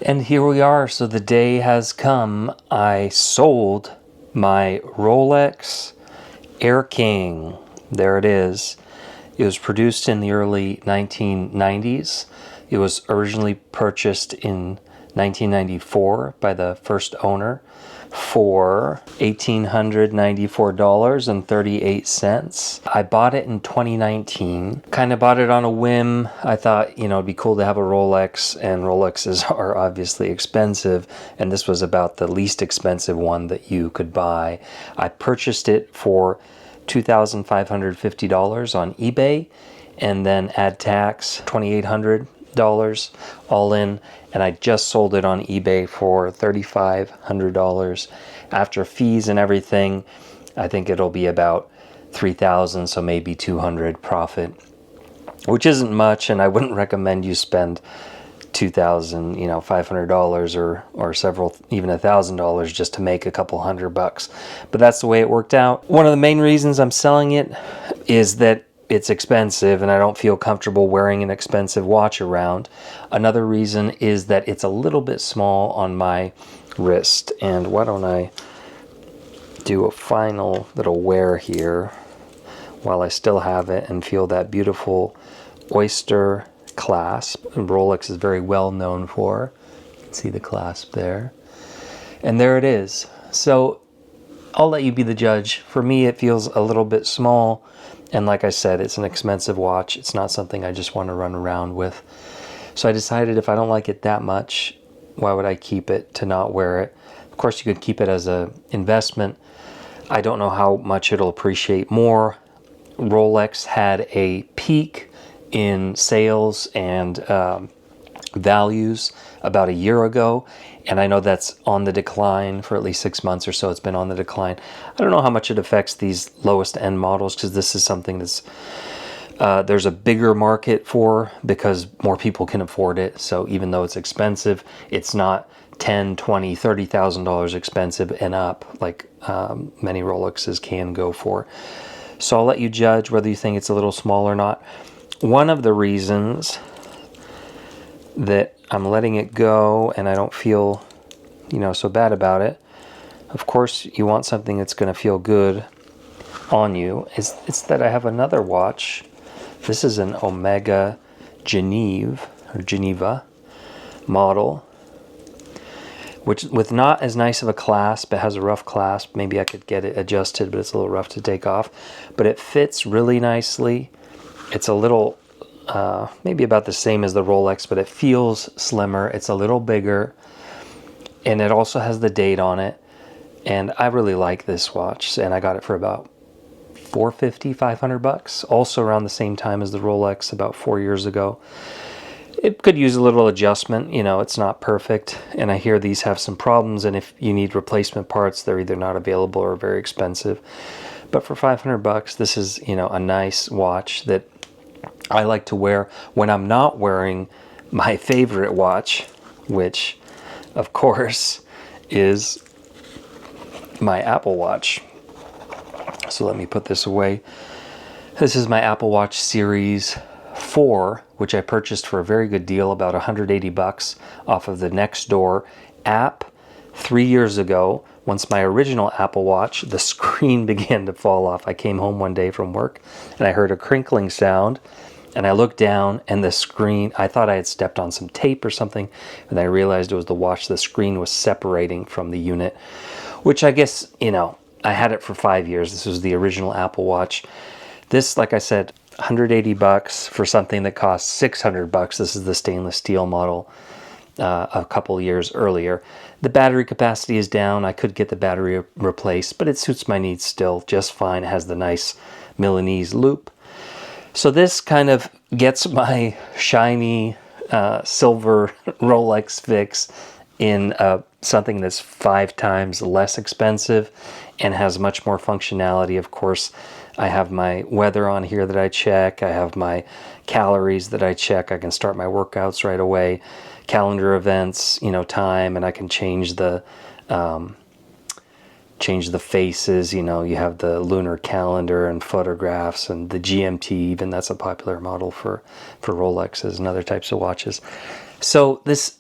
And here we are. So the day has come. I sold my Rolex Air King. There it is. It was produced in the early 1990s. It was originally purchased in 1994 by the first owner for $1,894.38. I bought it in 2019. Kind of bought it on a whim. I thought, it'd be cool to have a Rolex, and Rolexes are obviously expensive, and this was about the least expensive one that you could buy. I purchased it for $2,550 on eBay, and then add tax, $2,800 all in, and I just sold it on eBay for $3,500. After fees and everything, I think it'll be about $3,000, so maybe $200 profit, which isn't much, and I wouldn't recommend you spend $2,500 or several, even $1,000 just to make a couple $100. But that's the way it worked out. One of the main reasons I'm selling it is that it's expensive and I don't feel comfortable wearing an expensive watch around. Another reason is that it's a little bit small on my wrist. And why don't I do a final little wear here while I still have it and feel that beautiful oyster clasp. Rolex is very well known for. You can see the clasp there. And there it is. So I'll let you be the judge. For me, it feels a little bit small. And like I said, it's an expensive watch. It's not something I just want to run around with. So I decided if I don't like it that much, why would I keep it to not wear it? Of course, you could keep it as an investment. I don't know how much it'll appreciate more. Rolex had a peak in sales and values about a year ago, and I know that's on the decline for at least 6 months or so. It's been on the decline. I don't know how much it affects these lowest end models, because this is something that's there's a bigger market for, because more people can afford it. So even though it's expensive, it's not $10, $20, $30,000 expensive and up like many Rolexes can go for. So I'll let you judge whether you think it's a little small or not. One of the reasons that I'm letting it go and I don't feel, so bad about it, of course you want something that's going to feel good on you, it's that I have another watch. This is an Omega Geneva model, which with not as nice of a clasp. It has a rough clasp. Maybe I could get it adjusted, but it's a little rough to take off. But it fits really nicely. It's a little, maybe about the same as the Rolex, but it feels slimmer. It's a little bigger, and it also has the date on it. And I really like this watch, and I got it for about $450, $500, also around the same time as the Rolex about 4 years ago. It could use a little adjustment. It's not perfect, and I hear these have some problems, and if you need replacement parts, they're either not available or very expensive. But for $500, this is, a nice watch that I like to wear when I'm not wearing my favorite watch, which of course is my Apple Watch. So let me put this away. This is my Apple Watch Series 4, which I purchased for a very good deal, about $180 off of the Nextdoor app 3 years ago. Once my original Apple Watch, the screen began to fall off. I came home one day from work and I heard a crinkling sound, and I looked down and the screen, I thought I had stepped on some tape or something, and I realized it was the watch. The screen was separating from the unit, which I guess, I had it for 5 years. This was the original Apple Watch. This, like I said, $180 for something that costs $600. This is the stainless steel model a couple years earlier. The battery capacity is down. I could get the battery replaced, but it suits my needs still just fine. It has the nice Milanese loop. So this kind of gets my shiny silver Rolex fix in something that's 5 times less expensive and has much more functionality. Of course, I have my weather on here that I check. I have my calories that I check. I can start my workouts right away. Calendar events, time, and I can change the faces. You have the lunar calendar and photographs, and the GMT even. That's a popular model for Rolexes and other types of watches. So this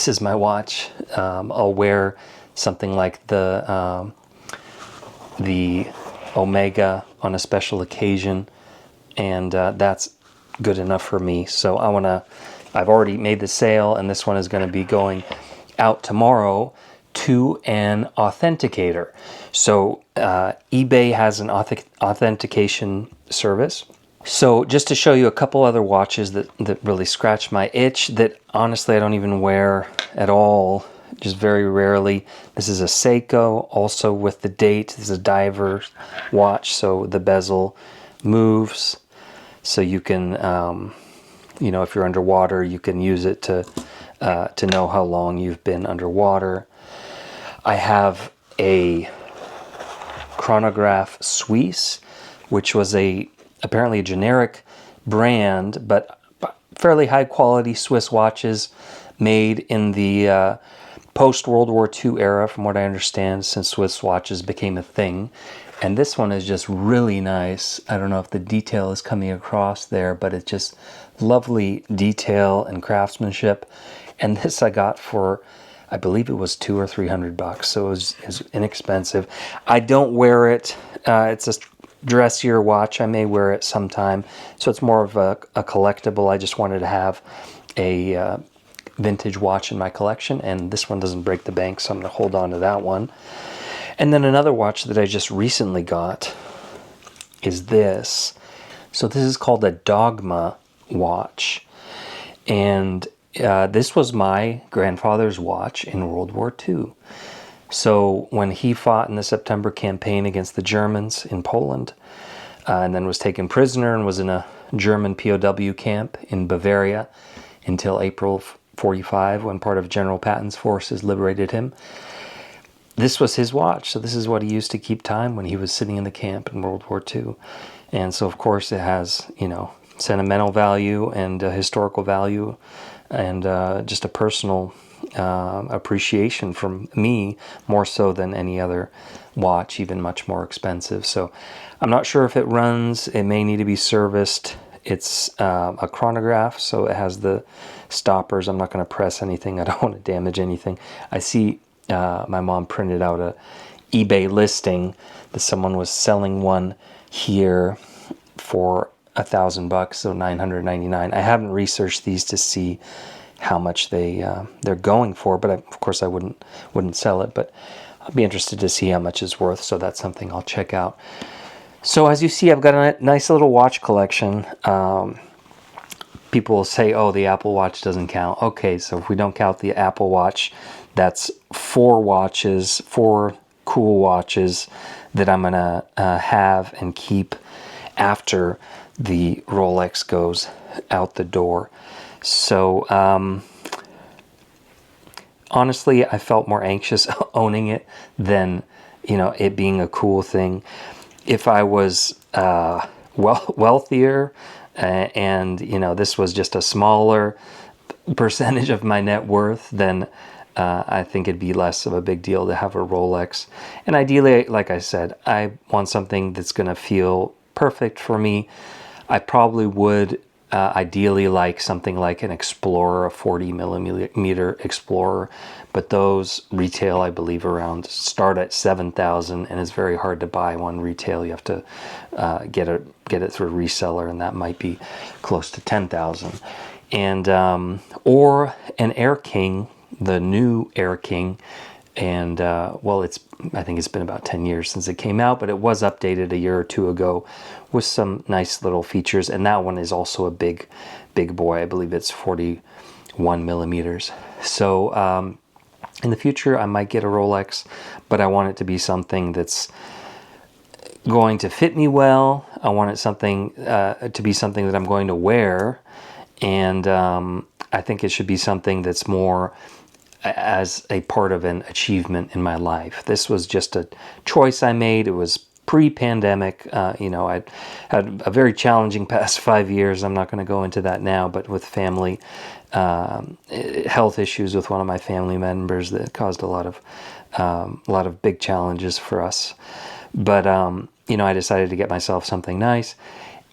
is my watch. I'll wear something like the Omega on a special occasion, and that's good enough for me. So I've already made the sale, and this one is going to be going out tomorrow to an authenticator. So eBay has an authentication service. So just to show you a couple other watches that really scratch my itch, that honestly I don't even wear at all, just very rarely. This is a Seiko, also with the date. This is a diver watch, so the bezel moves. So you can, if you're underwater, you can use it to know how long you've been underwater. I have a chronograph Suisse, which was apparently a generic brand, but fairly high quality Swiss watches made in the post-World War II era, from what I understand, since Swiss watches became a thing. And this one is just really nice. I don't know if the detail is coming across there, but it's just lovely detail and craftsmanship. And this I got for, I believe it was $200 or $300, so it was inexpensive. I don't wear it. It's a dressier watch. I may wear it sometime, so it's more of a collectible. I just wanted to have a vintage watch in my collection, and this one doesn't break the bank, so I'm going to hold on to that one. And then another watch that I just recently got is this. So this is called a Dogma watch, and this was my grandfather's watch in World War II. So when he fought in the September campaign against the Germans in Poland, and then was taken prisoner and was in a German POW camp in Bavaria until April 45, when part of General Patton's forces liberated him. This was his watch, so this is what he used to keep time when he was sitting in the camp in World War II. And so, of course, it has, sentimental value and historical value, and just a personal appreciation from me, more so than any other watch, even much more expensive. So I'm not sure if it runs. It may need to be serviced. It's a chronograph, so it has the stoppers. I'm not going to press anything. I don't want to damage anything. I see my mom printed out a eBay listing that someone was selling one here for $1,000, so $999. I haven't researched these to see how much they're going for, but of course I wouldn't sell it. But I'll be interested to see how much it's worth. So that's something I'll check out. So as you see, I've got a nice little watch collection. People will say, "Oh, the Apple Watch doesn't count." Okay, so if we don't count the Apple Watch, that's 4 cool watches that I'm gonna have and keep after the Rolex goes out the door. So honestly, I felt more anxious owning it than it being a cool thing. If I was wealthier and this was just a smaller percentage of my net worth, then I think it'd be less of a big deal to have a Rolex. And ideally, like I said, I want something that's going to feel perfect for me. I probably would ideally like something like an Explorer, a 40 millimeter Explorer, but those retail, I believe, start at $7,000, and it's very hard to buy one retail. You have to get it through a reseller, and that might be close to $10,000. And or an Air King, the new Air King, and I think it's been about 10 years since it came out, but it was updated a year or two ago with some nice little features, and that one is also a big boy. I believe it's 41 millimeters. So in the future I might get a Rolex, but I want it to be something that's going to fit me well. I want it to be something that I'm going to wear, and I think it should be something that's more as a part of an achievement in my life. This was just a choice I made. It was pre-pandemic. I'd had a very challenging past 5 years. I'm not going to go into that now, but with family health issues with one of my family members that caused a lot of big challenges for us. But I decided to get myself something nice,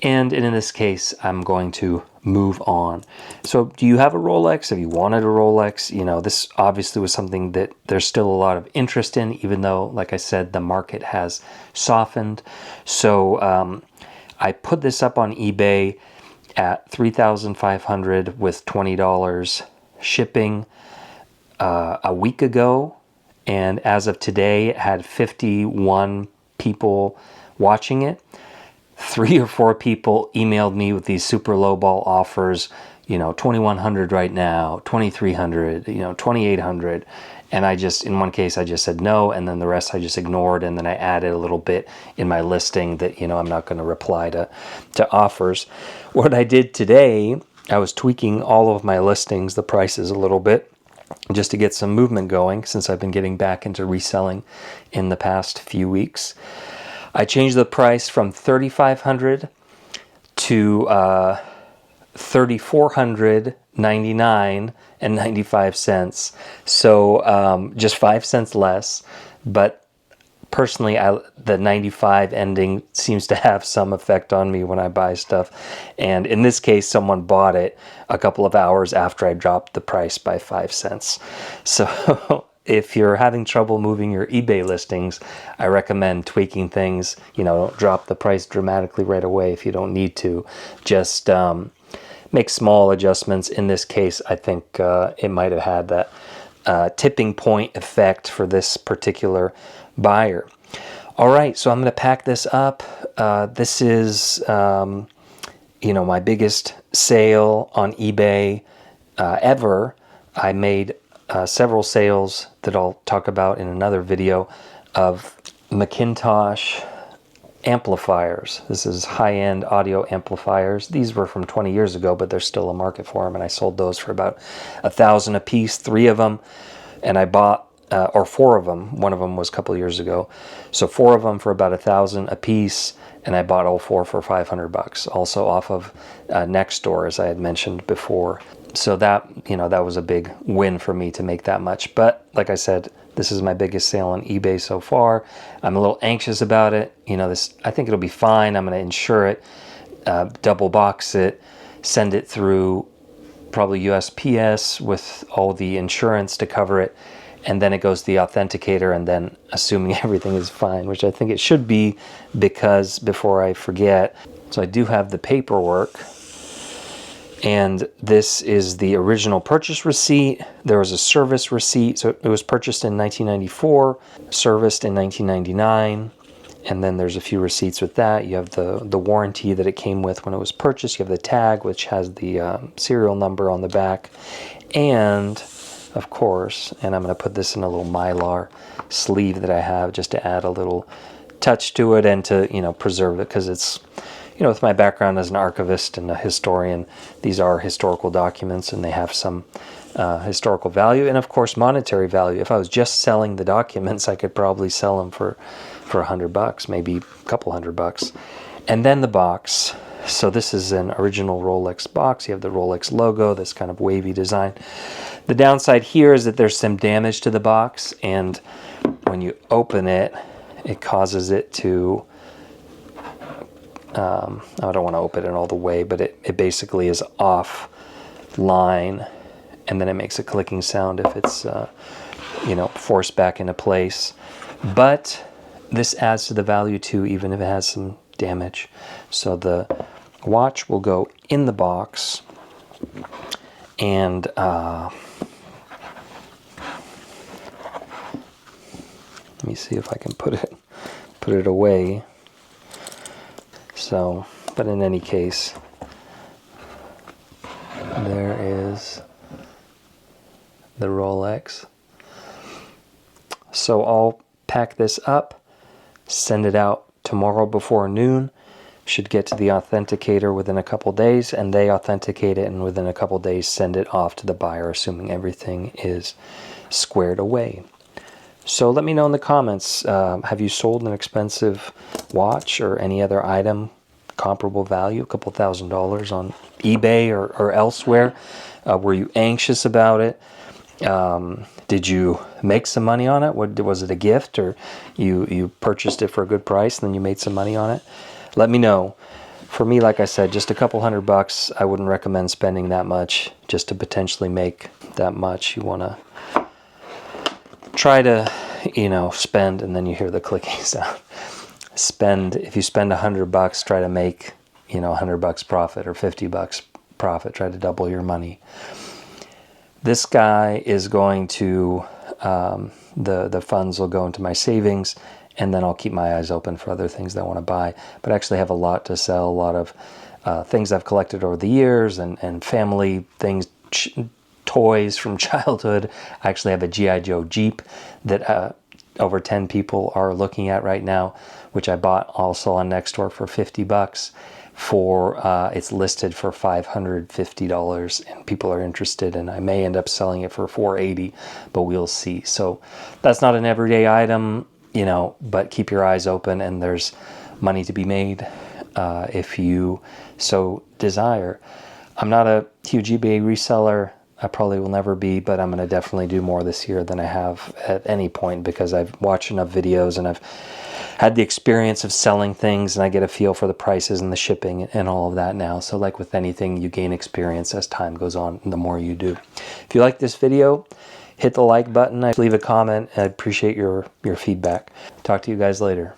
And in this case, I'm going to move on. So do you have a Rolex? Have you wanted a Rolex? You know, this obviously was something that there's still a lot of interest in, even though, like I said, the market has softened. So I put this up on eBay at $3,500 with $20 shipping a week ago. And as of today, it had 51 people watching it. 3 or 4 people emailed me with these super lowball offers, you know, 2,100 right now, 2,300, you know, 2,800. And I just, in one case, I just said no, and then the rest I just ignored, and then I added a little bit in my listing that, you know, I'm not going to reply to offers. What I did today, I was tweaking all of my listings, the prices a little bit, just to get some movement going, since I've been getting back into reselling in the past few weeks. I changed the price from $3,500 to $3,499.95. So just 5 cents less. But personally, the 95 ending seems to have some effect on me when I buy stuff. And in this case, someone bought it a couple of hours after I dropped the price by 5 cents. So if you're having trouble moving your eBay listings, I recommend tweaking things. You know, don't drop the price dramatically right away if you don't need to. Just make small adjustments. In this case, I think it might have had that tipping point effect for this particular buyer. All right, so I'm going to pack this up. This is, you know, my biggest sale on eBay ever. I made several sales that I'll talk about in another video of Macintosh amplifiers. This is high-end audio amplifiers. These were from 20 years ago, but there's still a market for them, and I sold those for about $1,000 a piece, 3 of them, and I bought or 4 of them. One of them was a couple of years ago, so 4 of them for about $1,000 a piece, and I bought all 4 for $500, also off of Nextdoor, as I had mentioned before. So that, you know, that was a big win for me to make that much. But like I said, this is my biggest sale on eBay so far. I'm a little anxious about it. You know, this, I think it'll be fine. I'm going to insure it, double box it, send it through probably USPS with all the insurance to cover it, and then it goes to the authenticator, and then assuming everything is fine, which I think it should be, because before I forget, so I do have the paperwork. And this is the original purchase receipt. There was a service receipt. So it was purchased in 1994, serviced in 1999. And then there's a few receipts with that. You have the warranty that it came with when it was purchased. You have the tag, which has the serial number on the back. And, of course, and I'm going to put this in a little Mylar sleeve that I have just to add a little touch to it and to, you know, preserve it, because it's, you know, with my background as an archivist and a historian, these are historical documents and they have some historical value and, of course, monetary value. If I was just selling the documents, I could probably sell them for $100, maybe a couple $100. And then the box. So this is an original Rolex box. You have the Rolex logo, this kind of wavy design. The downside here is that there's some damage to the box, and when you open it, it causes it to... I don't want to open it all the way, but it basically is offline, and then it makes a clicking sound if it's, you know, forced back into place. But this adds to the value too, even if it has some damage. So the watch will go in the box, and let me see if I can put it away. So, but in any case, there is the Rolex. So I'll pack this up, send it out tomorrow before noon. Should get to the authenticator within a couple days, and they authenticate it, and within a couple days send it off to the buyer, assuming everything is squared away. So let me know in the comments, have you sold an expensive watch or any other item, comparable value, a couple $1,000s on eBay or elsewhere? Were you anxious about it? Did you make some money on it? Was it a gift, or you purchased it for a good price and then you made some money on it? Let me know. For me, like I said, just a couple $100. I wouldn't recommend spending that much just to potentially make that much. You want to try to, spend, and then you hear the clicking sound. If you spend $100, try to make, $100 profit or $50 profit. Try to double your money. This guy is going to, the funds will go into my savings, and then I'll keep my eyes open for other things that I want to buy. But I actually have a lot to sell, a lot of things I've collected over the years, and family things, toys from childhood. I actually have a G.I. Joe Jeep that over 10 people are looking at right now, which I bought also on Nextdoor for $50. It's listed for $550, and people are interested, and I may end up selling it for $480, but we'll see. So that's not an everyday item, but keep your eyes open, and there's money to be made if you so desire. I'm not a huge eBay reseller. I probably will never be, but I'm going to definitely do more this year than I have at any point, because I've watched enough videos and I've had the experience of selling things, and I get a feel for the prices and the shipping and all of that now. So like with anything, you gain experience as time goes on, and the more you do. If you like this video, hit the like button. Leave a comment. I appreciate your feedback. Talk to you guys later.